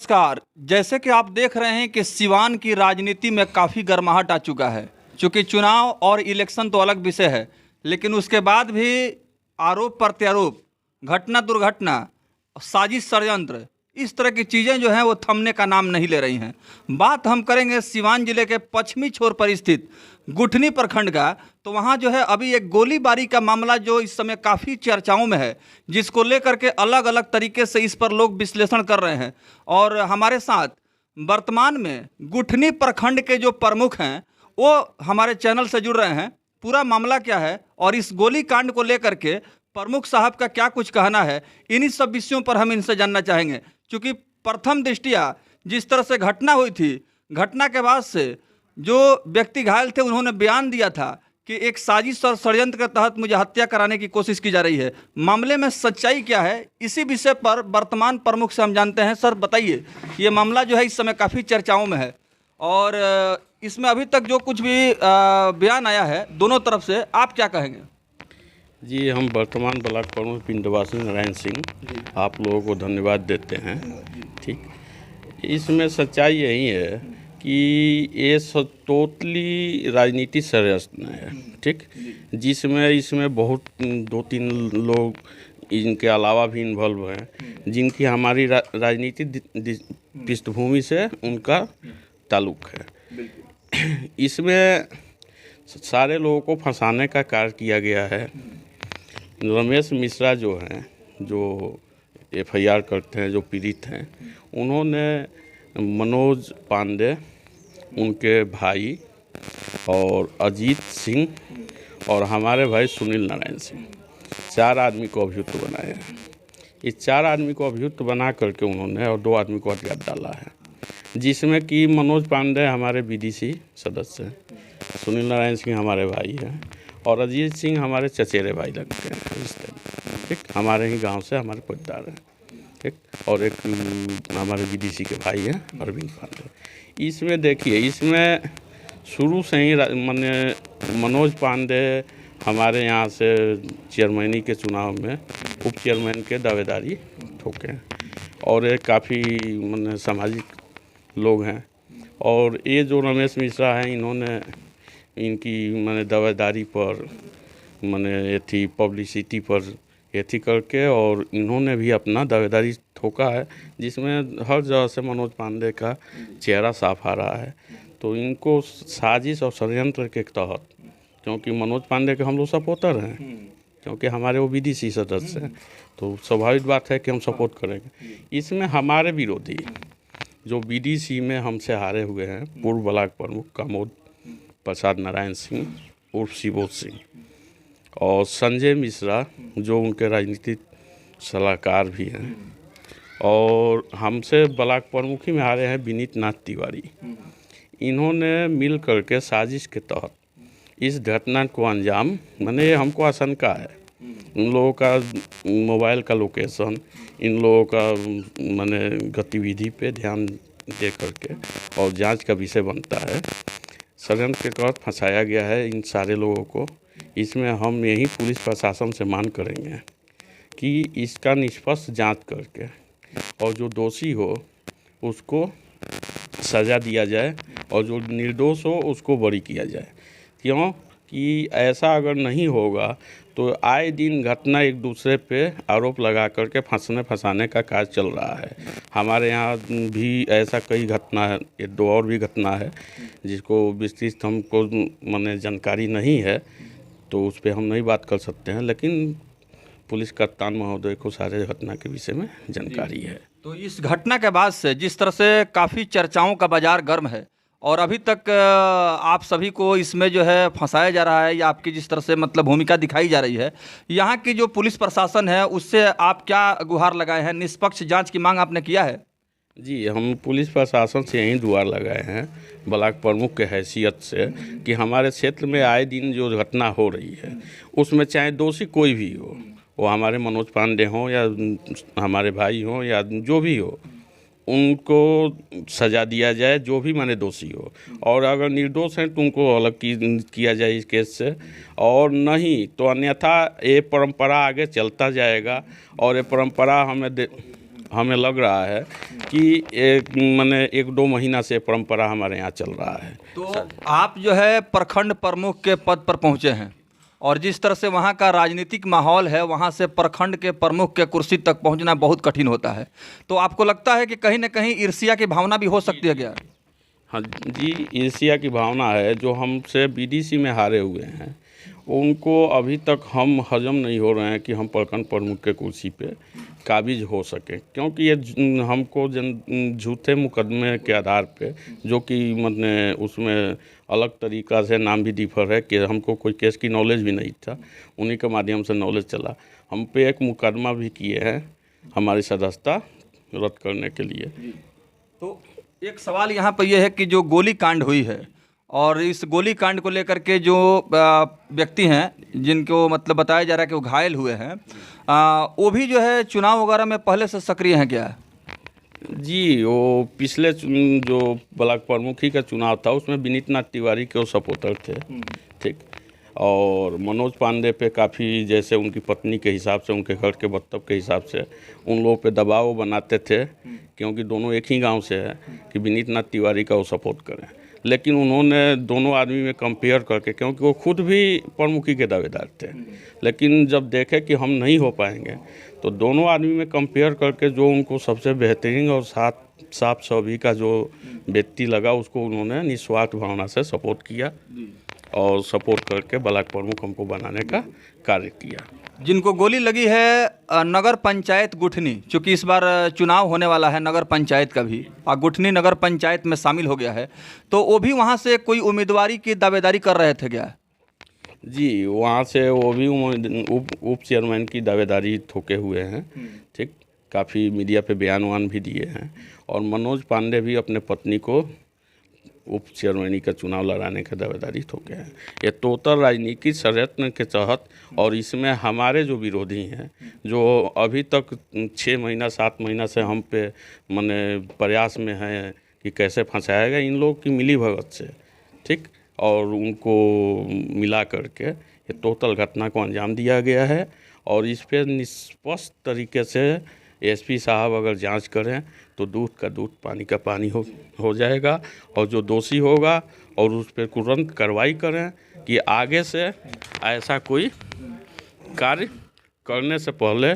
नमस्कार। जैसे कि आप देख रहे हैं कि सिवान की राजनीति में काफ़ी गर्माहट आ चुका है। चूँकि चुनाव और इलेक्शन तो अलग विषय है, लेकिन उसके बाद भी आरोप प्रत्यारोप, घटना दुर्घटना, साजिश षड्यंत्र, इस तरह की चीज़ें जो हैं वो थमने का नाम नहीं ले रही हैं। बात हम करेंगे सिवान जिले के पश्चिमी छोर पर स्थित गुठनी प्रखंड का। तो वहाँ जो है अभी एक गोलीबारी का मामला जो इस समय काफ़ी चर्चाओं में है, जिसको लेकर के अलग अलग तरीके से इस पर लोग विश्लेषण कर रहे हैं। और हमारे साथ वर्तमान में गुठनी प्रखंड के जो प्रमुख हैं वो हमारे चैनल से जुड़ रहे हैं। पूरा मामला क्या है और इस गोली कांड को लेकर के प्रमुख साहब का क्या कुछ कहना है, इन्हीं सब विषयों पर हम इनसे जानना चाहेंगे। क्योंकि प्रथम दृष्टिया जिस तरह से घटना हुई थी, घटना के बाद से जो व्यक्ति घायल थे उन्होंने बयान दिया था कि एक साजिश और षड्यंत्र के तहत मुझे हत्या कराने की कोशिश की जा रही है। मामले में सच्चाई क्या है, इसी विषय पर वर्तमान प्रमुख से हम जानते हैं। सर बताइए, ये मामला जो है इस समय काफ़ी चर्चाओं में है और इसमें अभी तक जो कुछ भी बयान आया है दोनों तरफ से, आप क्या कहेंगे? जी, हम वर्तमान ब्लॉक प्रमुख पिंडवासी नारायण सिंह आप लोगों को धन्यवाद देते हैं। ठीक, इसमें सच्चाई यही है कि ये सब टोटली राजनीति षड्यंत्र है। ठीक, जिसमें इसमें बहुत 2-3 लोग इनके अलावा भी इन्वॉल्व हैं, जिनकी हमारी राजनीतिक पृष्ठभूमि से उनका ताल्लुक है। इसमें सारे लोगों को फंसाने का कार्य किया गया है। रमेश मिश्रा जो हैं, जो एफआईआर करते हैं, जो पीड़ित हैं, उन्होंने मनोज पांडे, उनके भाई और अजीत सिंह और हमारे भाई सुनील नारायण सिंह, 4 आदमी को अभियुक्त बनाए हैं। इस 4 आदमी को अभियुक्त बना करके उन्होंने और 2 आदमी को हथियार डाला है, जिसमें कि मनोज पांडे हमारे बीडीसी सदस्य हैं, सुनील नारायण सिंह हमारे भाई हैं और अजीत सिंह हमारे चचेरे भाई लगते हैं रिश्ते में। ठीक, हमारे ही गांव से हमारे परिवार हैं। ठीक, और एक हमारे बीडीसी के भाई हैं अरविंद पांडे। इसमें देखिए, इसमें शुरू से ही मनोज पांडे हमारे यहाँ से चेयरमैनी के चुनाव में उप चेयरमैन के दावेदारी ठोके हैं और ये काफ़ी सामाजिक लोग हैं। और ये जो रमेश मिश्रा हैं, इन्होंने इनकी दावेदारी पर एथी पब्लिसिटी पर एथी करके और इन्होंने भी अपना दावेदारी ठोका है, जिसमें हर जगह से मनोज पांडे का चेहरा साफ आ रहा है। तो इनको साजिश और षड्यंत्र के तहत, क्योंकि मनोज पांडे के हम लोग सपोर्टर हैं, क्योंकि हमारे वो बीडीसी सदस्य हैं, तो स्वाभाविक बात है कि हम सपोर्ट करेंगे। इसमें हमारे विरोधी जो बीडीसी में हमसे हारे हुए हैं, पूर्व ब्लॉक प्रमुख कामोद प्रसाद नारायण सिंह उर्फ शिवोज सिंह और संजय मिश्रा, जो उनके राजनीतिक सलाहकार भी हैं, और हमसे ब्लॉक प्रमुखी में हारे हैं विनीत नाथ तिवारी। इन्होंने मिल करके साजिश के तहत इस घटना को अंजाम, हमको आशंका है, इन लोगों का मोबाइल का लोकेशन, इन लोगों का गतिविधि पे ध्यान दे करके और जांच का विषय बनता है। षड्यंत्र के तहत फंसाया गया है इन सारे लोगों को। इसमें हम यही पुलिस प्रशासन से मांग करेंगे कि इसका निष्पक्ष जांच करके और जो दोषी हो उसको सज़ा दिया जाए और जो निर्दोष हो उसको बरी किया जाए। क्यों कि ऐसा अगर नहीं होगा तो आए दिन घटना एक दूसरे पे आरोप लगा करके फंसाने का कार्य चल रहा है। हमारे यहाँ भी ऐसा कई घटना है, 2 और भी घटना है जिसको विस्तृत हमको जानकारी नहीं है, तो उस पर हम नहीं बात कर सकते हैं, लेकिन पुलिस कप्तान महोदय को सारे घटना के विषय में जानकारी है। तो इस घटना के बाद से जिस तरह से काफ़ी चर्चाओं का बाजार गर्म है और अभी तक आप सभी को इसमें जो है फंसाया जा रहा है, या आपकी जिस तरह से भूमिका दिखाई जा रही है, यहाँ की जो पुलिस प्रशासन है उससे आप क्या गुहार लगाए हैं? निष्पक्ष जांच की मांग आपने किया है? जी, हम पुलिस प्रशासन से यही गुहार लगाए हैं ब्लॉक प्रमुख के हैसियत से कि हमारे क्षेत्र में आए दिन जो घटना हो रही है उसमें चाहे दोषी कोई भी हो, वो हमारे मनोज पांडे हों या हमारे भाई हों या जो भी हो, उनको सज़ा दिया जाए, जो भी दोषी हो। और अगर निर्दोष हैं तो उनको अलग किया जाए इस केस से, और नहीं तो अन्यथा ये परंपरा आगे चलता जाएगा और ये परंपरा हमें लग रहा है कि माने 1-2 महीना से परंपरा हमारे यहाँ चल रहा है। तो आप जो है प्रखंड प्रमुख के पद पर पहुंचे हैं और जिस तरह से वहाँ का राजनीतिक माहौल है, वहाँ से प्रखंड के प्रमुख के कुर्सी तक पहुँचना बहुत कठिन होता है। तो आपको लगता है कि कहीं ना कहीं ईर्ष्या की भावना भी हो सकती है क्या? हाँ जी, ईर्ष्या की भावना है। जो हमसे बीडीसी में हारे हुए हैं उनको अभी तक हम हजम नहीं हो रहे हैं कि हम प्रखंड प्रमुख के कुर्सी पे काबिज हो सके, क्योंकि ये हमको झूठे मुकदमे के आधार पे, जो कि मतलब उसमें अलग तरीक़ा से नाम भी डिफर है कि हमको कोई केस की नॉलेज भी नहीं था, उन्हीं के माध्यम से नॉलेज चला। हम पे एक मुकदमा भी किए हैं हमारी सदस्यता रद्द करने के लिए। तो एक सवाल यहाँ पर यह है कि जो गोली कांड हुई है और इस गोली कांड को लेकर के जो व्यक्ति हैं जिनको मतलब बताया जा रहा है कि वो घायल हुए हैं, वो भी जो है चुनाव वगैरह में पहले से सक्रिय हैं क्या? जी, वो पिछले जो ब्लॉक प्रमुखी का चुनाव था उसमें विनीत नाथ तिवारी के वो सपोर्टर थे, ठीक। और मनोज पांडे पे काफ़ी, जैसे उनकी पत्नी के हिसाब से, उनके घर के बत्तव के हिसाब से उन लोगों पे दबाव बनाते थे, क्योंकि दोनों एक ही गांव से है, कि विनीत नाथ तिवारी का वो सपोर्ट करें। लेकिन उन्होंने दोनों आदमी में कंपेयर करके, क्योंकि वो खुद भी प्रमुखी के दावेदार थे, लेकिन जब देखे कि हम नहीं हो पाएंगे तो दोनों आदमी में कंपेयर करके जो उनको सबसे बेहतरीन और साफ सभी का जो व्यक्ति लगा उसको उन्होंने निस्वार्थ भावना से सपोर्ट किया और सपोर्ट करके ब्लॉक प्रमुख हमको बनाने का कार्य किया। जिनको गोली लगी है नगर पंचायत गुठनी, चूँकि इस बार चुनाव होने वाला है नगर पंचायत का भी, और गुठनी नगर पंचायत में शामिल हो गया है, तो वो भी वहाँ से कोई उम्मीदवारी की दावेदारी कर रहे थे क्या? जी, वहाँ से वो भी उप चेयरमैन की दावेदारी ठोके हुए हैं, ठीक। काफ़ी मीडिया पे बयान भी दिए हैं। और मनोज पांडे भी अपने पत्नी को उप चेयरमैनी का चुनाव लड़ाने का दावेदारी ठोके हैं। ये टोटल राजनीतिक षड्यंत्र के तहत, और इसमें हमारे जो विरोधी हैं, जो अभी तक 6 महीना 7 महीना से हम पे माने प्रयास में हैं कि कैसे फंसाएगा, इन लोग की मिली भगत से, ठीक, और उनको मिला करके ये टोटल घटना को अंजाम दिया गया है। और इस पर निष्पक्ष तरीके से एसपी साहब अगर जांच करें तो दूध का दूध पानी का पानी हो जाएगा, और जो दोषी होगा और उस पर तुरंत कार्रवाई करें कि आगे से ऐसा कोई कार्य करने से पहले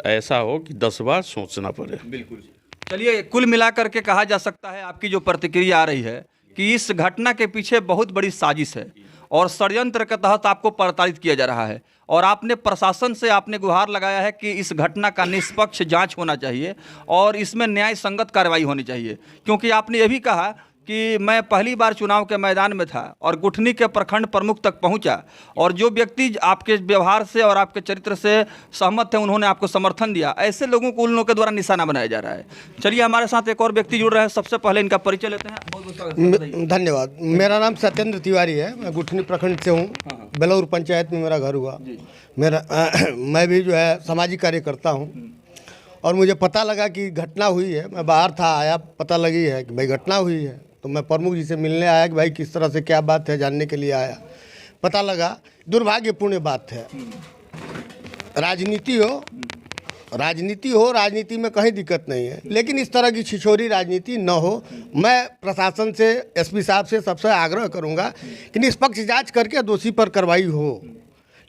ऐसा हो कि 10 बार सोचना पड़े। बिल्कुल। चलिए, कुल मिलाकर के कहा जा सकता है, आपकी जो प्रतिक्रिया आ रही है कि इस घटना के पीछे बहुत बड़ी साजिश है और षड्यंत्र के तहत आपको प्रताड़ित किया जा रहा है, और आपने प्रशासन से आपने गुहार लगाया है कि इस घटना का निष्पक्ष जांच होना चाहिए और इसमें न्याय संगत कार्रवाई होनी चाहिए। क्योंकि आपने ये भी कहा कि मैं पहली बार चुनाव के मैदान में था और गुठनी के प्रखंड प्रमुख तक पहुंचा, और जो व्यक्ति आपके व्यवहार से और आपके चरित्र से सहमत थे उन्होंने आपको समर्थन दिया। ऐसे लोगों को उन लोगों के द्वारा निशाना बनाया जा रहा है। चलिए, हमारे साथ एक और व्यक्ति जुड़ रहे हैं, सबसे पहले इनका परिचय लेते हैं। बहुत बहुत धन्यवाद। मेरा नाम सत्येंद्र तिवारी है, मैं गुठनी प्रखंड से हूँ। बेलौर पंचायत में मेरा घर हुआ। मैं भी जो है सामाजिक कार्य करता हूँ, और मुझे पता लगा कि घटना हुई है। मैं बाहर था, आया, पता लगी है कि भाई घटना हुई है, तो मैं प्रमुख जी से मिलने आया कि भाई किस तरह से क्या बात है, जानने के लिए आया। पता लगा दुर्भाग्यपूर्ण बात है। राजनीति हो, राजनीति में कहीं दिक्कत नहीं है, लेकिन इस तरह की छिछोरी राजनीति न हो। मैं प्रशासन से, एसपी साहब से सबसे आग्रह करूंगा कि निष्पक्ष जांच करके दोषी पर कार्रवाई हो,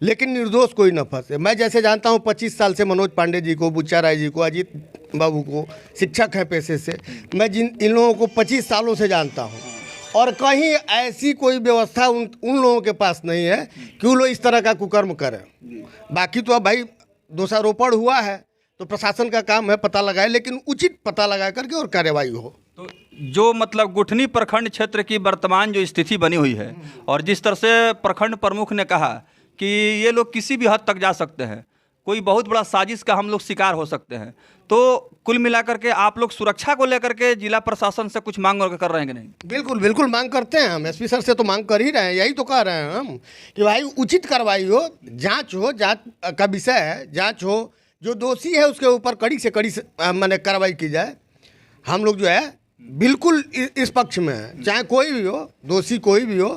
लेकिन निर्दोष कोई न फंसे। मैं जैसे जानता हूं 25 साल से मनोज पांडे जी को, बुच्चा राय जी को, अजीत बाबू को, शिक्षक हैं पेशे से, मैं इन लोगों को 25 सालों से जानता हूं, और कहीं ऐसी कोई व्यवस्था उन लोगों के पास नहीं है कि वो लोग इस तरह का कुकर्म करें। बाकी तो अब भाई दोषारोपण हुआ है तो प्रशासन का काम है पता लगाए, लेकिन उचित पता लगा करके और कार्रवाई हो। तो जो मतलब गुठनी प्रखंड क्षेत्र की वर्तमान जो स्थिति बनी हुई है, और जिस तरह से प्रखंड प्रमुख ने कहा कि ये लोग किसी भी हद तक जा सकते हैं, कोई बहुत बड़ा साजिश का हम लोग शिकार हो सकते हैं, तो कुल मिलाकर के आप लोग सुरक्षा को लेकर के जिला प्रशासन से कुछ मांग कर रहे हैं कि नहीं? बिल्कुल बिल्कुल मांग करते हैं हम। एसपी सर से तो मांग कर ही रहे हैं, यही तो कह रहे हैं हम कि भाई उचित कार्रवाई हो, जांच हो, जांच का विषय है, जांच हो, जो दोषी है उसके ऊपर कड़ी से कड़ी माने कार्रवाई की जाए। हम लोग जो है बिल्कुल इस पक्ष में है, चाहे कोई भी हो, दोषी कोई भी हो,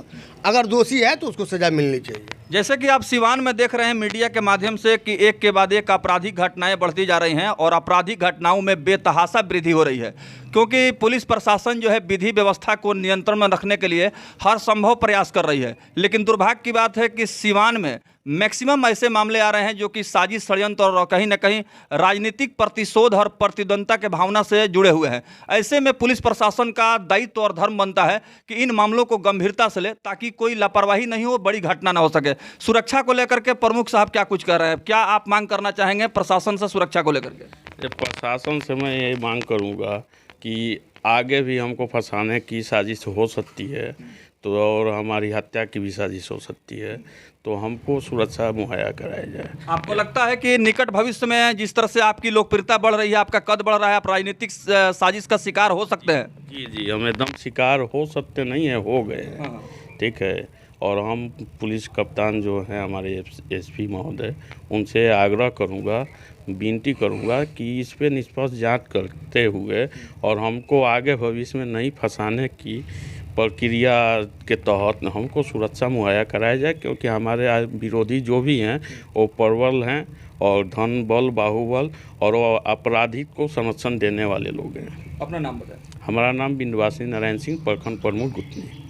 अगर दोषी है तो उसको सज़ा मिलनी चाहिए। जैसे कि आप सिवान में देख रहे हैं मीडिया के माध्यम से कि एक के बाद एक आपराधिक घटनाएं बढ़ती जा रही हैं और आपराधिक घटनाओं में बेतहाशा वृद्धि हो रही है, क्योंकि पुलिस प्रशासन जो है विधि व्यवस्था को नियंत्रण में रखने के लिए हर संभव प्रयास कर रही है। लेकिन दुर्भाग्य की बात है कि सिवान में मैक्सिमम ऐसे मामले आ रहे हैं जो कि साजिश, षड्यंत्र और कहीं ना कहीं राजनीतिक प्रतिशोध और प्रतिद्वंद्विता के भावना से जुड़े हुए हैं। ऐसे में पुलिस प्रशासन का दायित्व और धर्म बनता है कि इन मामलों को गंभीरता से ले, ताकि कोई लापरवाही नहीं हो, बड़ी घटना ना हो सके। सुरक्षा को लेकर के प्रमुख साहब क्या कुछ कर रहे हैं? क्या आप मांग करना चाहेंगे प्रशासन से सुरक्षा को लेकर के? प्रशासन से मैं यही मांग करूंगा कि आगे भी हमको फंसाने की साजिश हो सकती है, तो और हमारी हत्या की भी साजिश हो सकती है, तो हमको सुरक्षा मुहैया कराया जाए। आपको लगता है कि निकट भविष्य में जिस तरह से आपकी लोकप्रियता बढ़ रही है, आपका कद बढ़ रहा है, आप राजनीतिक साजिश का शिकार हो सकते हैं? जी, हम एकदम शिकार हो सकते नहीं है, हो गए हैं, ठीक है। और हम पुलिस कप्तान जो हैं हमारे एसपी महोदय, उनसे आग्रह करूंगा, विनती करूंगा कि इस पे निष्पक्ष जांच करते हुए और हमको आगे भविष्य में नहीं फंसाने की प्रक्रिया के तहत हमको सुरक्षा मुहैया कराया जाए, क्योंकि हमारे विरोधी जो भी हैं वो प्रबल हैं और धन बल, बाहुबल और आपराधिक को संरक्षण देने वाले लोग हैं। अपना नाम बताएं। हमारा नाम विंध्यवासिनी नारायण सिंह, प्रखंड प्रमुख गुटनी।